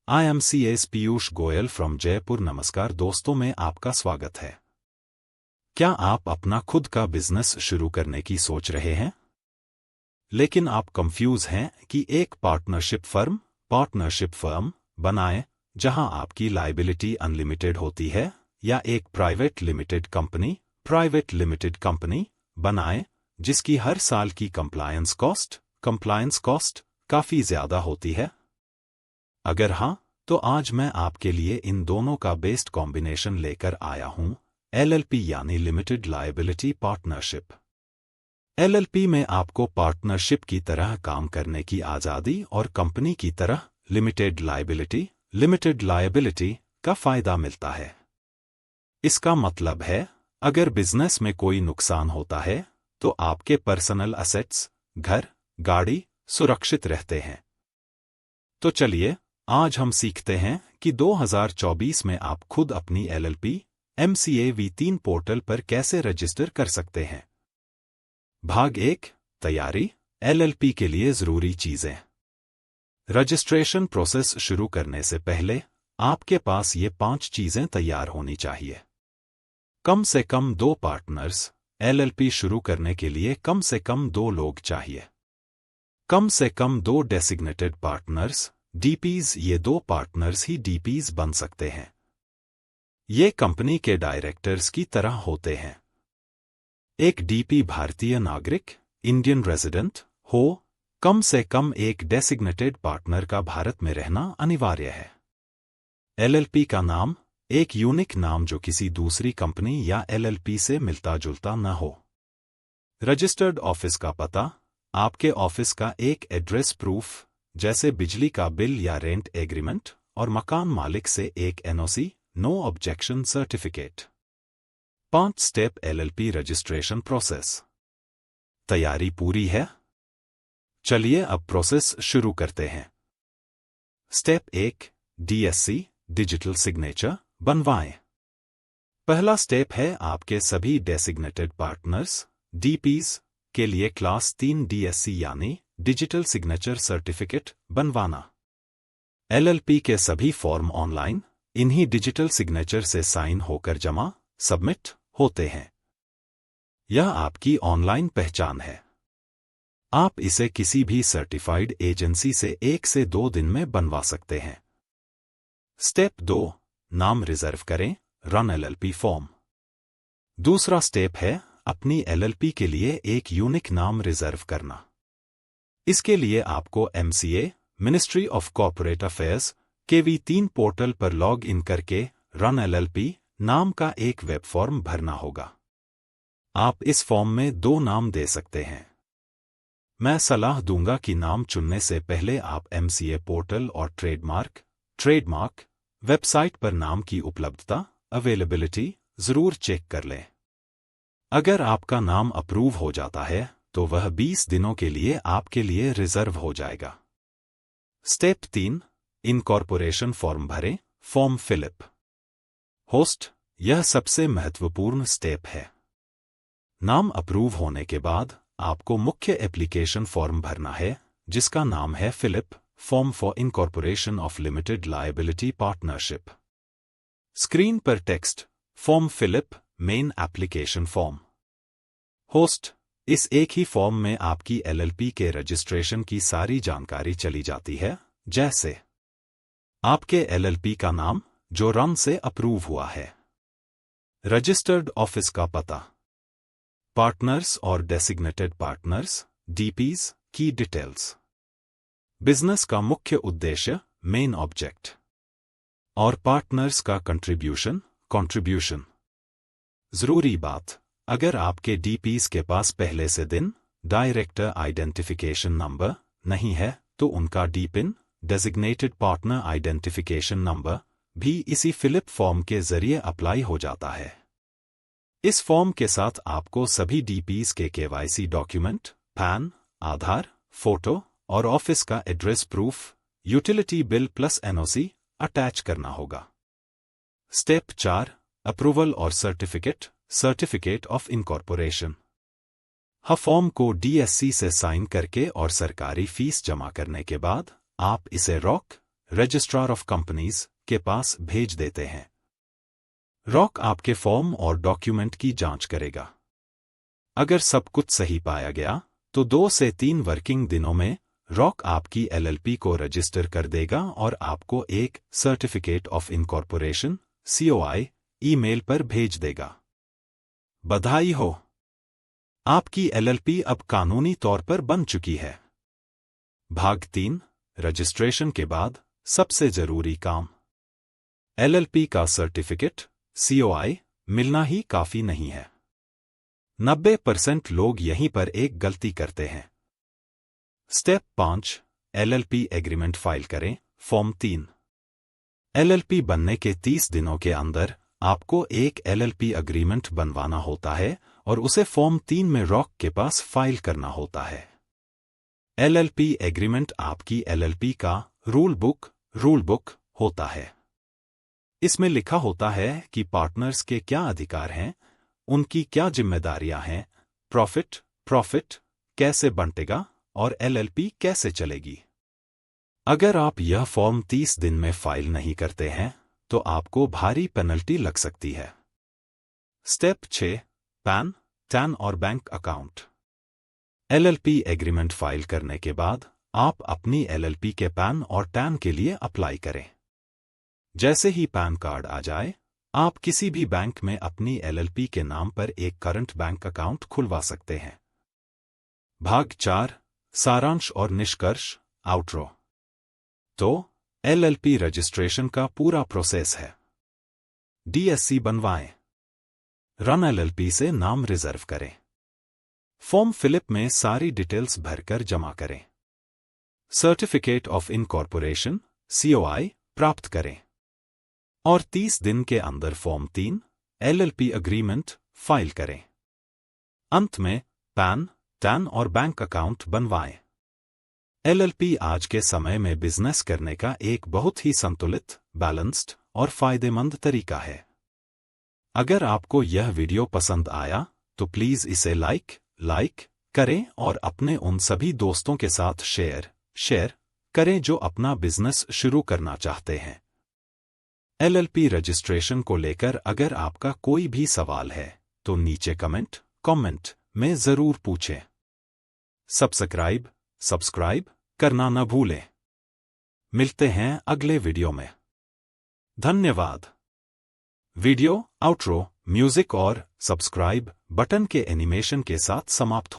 I am CS Piyush Goyal from Jaipur. नमस्कार दोस्तों, में आपका स्वागत है। क्या आप अपना खुद का बिजनेस शुरू करने की सोच रहे हैं, लेकिन आप कंफ्यूज हैं कि एक पार्टनरशिप फर्म बनाएं जहां आपकी लायबिलिटी अनलिमिटेड होती है, या एक प्राइवेट लिमिटेड कंपनी बनाएं जिसकी हर साल की कंप्लायंस कॉस्ट काफी ज्यादा होती है? अगर हां, तो आज मैं आपके लिए इन दोनों का बेस्ट कॉम्बिनेशन लेकर आया हूं, LLP यानी लिमिटेड लायबिलिटी पार्टनरशिप। LLP में आपको पार्टनरशिप की तरह काम करने की आजादी और कंपनी की तरह लिमिटेड लायबिलिटी का फायदा मिलता है। इसका मतलब है, अगर बिजनेस में कोई नुकसान होता है तो आपके पर्सनल असेट्स, घर, गाड़ी सुरक्षित रहते हैं। तो चलिए, आज हम सीखते हैं कि 2024 में आप खुद अपनी LLP MCA V3 पोर्टल पर कैसे रजिस्टर कर सकते हैं। भाग 1, तैयारी। LLP के लिए जरूरी चीजें। रजिस्ट्रेशन प्रोसेस शुरू करने से पहले आपके पास ये 5 चीजें तैयार होनी चाहिए। कम से कम 2 पार्टनर्स। LLP शुरू करने के लिए कम से कम 2 लोग चाहिए। कम से कम 2 डेसिग्नेटेड पार्टनर्स DPs। ये 2 पार्टनर्स ही DPs बन सकते हैं। ये कंपनी के डायरेक्टर्स की तरह होते हैं। एक DP भारतीय नागरिक इंडियन रेजिडेंट हो। कम से कम एक डेसिग्नेटेड पार्टनर का भारत में रहना अनिवार्य है। LLP का नाम एक यूनिक नाम जो किसी दूसरी कंपनी या LLP से मिलता जुलता न हो। रजिस्टर्ड ऑफिस का पता। आपके ऑफिस का एक एड्रेस प्रूफ, जैसे बिजली का बिल या रेंट एग्रीमेंट, और मकान मालिक से एक NOC no objection certificate. 5 step LLP registration process. तैयारी पूरी है? चलिए अब प्रोसेस शुरू करते हैं। स्टेप 1, DSC डिजिटल सिग्नेचर बनवाएं। पहला स्टेप है आपके सभी डेसिग्नेटेड पार्टनर्स DPs के लिए क्लास 3 DSC यानी डिजिटल सिग्नेचर सर्टिफिकेट बनवाना। LLP के सभी फॉर्म ऑनलाइन इन्हीं डिजिटल सिग्नेचर से साइन होकर सबमिट होते हैं। यह आपकी ऑनलाइन पहचान है। आप इसे किसी भी सर्टिफाइड एजेंसी से 1 से 2 दिन में बनवा सकते हैं। स्टेप 2, नाम रिजर्व करें, रन LLP फॉर्म। दूसरा स्टेप है अपनी LLP के लिए एक यूनिक नाम रिजर्व करना। इसके लिए आपको MCA ministry of corporate affairs के V3 पोर्टल पर लॉग इन करके रन LLP नाम का एक वेब फॉर्म भरना होगा। आप इस फॉर्म में 2 नाम दे सकते हैं। मैं सलाह दूंगा कि नाम चुनने से पहले आप MCA पोर्टल और ट्रेडमार्क वेबसाइट पर नाम की उपलब्धता अवेलेबिलिटी जरूर चेक कर लें। अगर आपका नाम अप्रूव हो जाता है तो वह 20 दिनों के लिए आपके लिए रिजर्व हो जाएगा। स्टेप 3, इनकॉर्पोरेशन फॉर्म भरें, फॉर्म फिलअप। होस्ट, यह सबसे महत्वपूर्ण स्टेप है। नाम अप्रूव होने के बाद आपको मुख्य एप्लीकेशन फॉर्म भरना है, जिसका नाम है fill up form for incorporation of limited liability partnership. Screen पर text form fill up main application form. Host, इस एक ही फॉर्म में आपकी LLP के रजिस्ट्रेशन की सारी जानकारी चली जाती है, जैसे आपके LLP का नाम जो रन से अप्रूव हुआ है, रजिस्टर्ड ऑफिस का पता, पार्टनर्स और डेसिग्नेटेड पार्टनर्स DPs की डिटेल्स, बिजनेस का मुख्य उद्देश्य मेन ऑब्जेक्ट, और पार्टनर्स का कंट्रीब्यूशन। जरूरी बात, अगर आपके DPs के पास पहले से दिन डायरेक्टर आइडेंटिफिकेशन नंबर नहीं है तो उनका DPIN designated partner identification number भी इसी फिलअप फॉर्म के जरिए अप्लाई हो जाता है। इस फॉर्म के साथ आपको सभी DPs के KYC डॉक्यूमेंट, पैन, आधार, फोटो और ऑफिस का address proof, utility bill plus NOC attach करना होगा। स्टेप 4, अप्रूवल और सर्टिफिकेट ऑफ इनकॉर्पोरेशन। फॉर्म को DSC से साइन करके और सरकारी फीस जमा करने के बाद आप इसे रजिस्ट्रार ऑफ कंपनीज के पास भेज देते हैं। रॉक आपके फॉर्म और डॉक्यूमेंट की जांच करेगा। अगर सब कुछ सही पाया गया तो 2 से 3 वर्किंग दिनों में रॉक आपकी एलएलपी को रजिस्टर कर देगा और आपको एक certificate of incorporation COI email पर भेज देगा। बधाई हो, आपकी एलएलपी अब कानूनी तौर पर बन चुकी है। भाग 3 रजिस्ट्रेशन के बाद सबसे जरूरी काम। एलएलपी का सर्टिफिकेट COI मिलना ही काफी नहीं है। 90% लोग यहीं पर एक गलती करते हैं। स्टेप 5 एलएलपी एग्रीमेंट फाइल करें। फॉर्म 3 एलएलपी बनने के 30 दिनों के अंदर आपको एक एलएलपी एग्रीमेंट बनवाना होता है और उसे फॉर्म 3 में रॉक के पास फाइल करना होता है। एलएलपी एग्रीमेंट आपकी एलएलपी का रूल बुक होता है। इसमें लिखा होता है कि पार्टनर्स के क्या अधिकार हैं, उनकी क्या जिम्मेदारियां हैं, प्रॉफिट कैसे बंटेगा और एलएलपी कैसे चलेगी। अगर आप यह फॉर्म 30 दिन में फाइल नहीं करते हैं तो आपको भारी पेनल्टी लग सकती है। स्टेप 6 पैन, टैन और bank account. LLP agreement file करने के बाद आप अपनी एलएलपी के पैन और टैन के लिए अप्लाई करें। जैसे ही पैन कार्ड आ जाए, आप किसी भी बैंक में अपनी एलएलपी के नाम पर एक करंट बैंक अकाउंट खुलवा सकते हैं। भाग 4 सारांश और निष्कर्ष आउटरो। तो एलएलपी रजिस्ट्रेशन का पूरा प्रोसेस है। DSC बनवाएं, रन एलएलपी से नाम रिजर्व करें, फॉर्म फिलिप में सारी डिटेल्स भरकर जमा करें, सर्टिफिकेट ऑफ इनकॉर्पोरेशन COI प्राप्त करें और 30 दिन के अंदर फॉर्म 3 एलएलपी एग्रीमेंट फाइल करें। अंत में पैन, टैन और बैंक अकाउंट बनवाएं। एलएलपी आज के समय में बिजनेस करने का एक बहुत ही संतुलित, बैलेंस्ड और फायदेमंद तरीका है। अगर आपको यह वीडियो पसंद आया तो प्लीज इसे लाइक करें और अपने उन सभी दोस्तों के साथ शेयर करें जो अपना बिजनेस शुरू करना चाहते हैं। एलएलपी रजिस्ट्रेशन को लेकर अगर आपका कोई भी सवाल है तो नीचे कमेंट में जरूर पूछें। सब्सक्राइब करना न भूलें। मिलते हैं अगले वीडियो में। धन्यवाद। वीडियो आउटरो म्यूजिक और सब्सक्राइब बटन के एनिमेशन के साथ समाप्त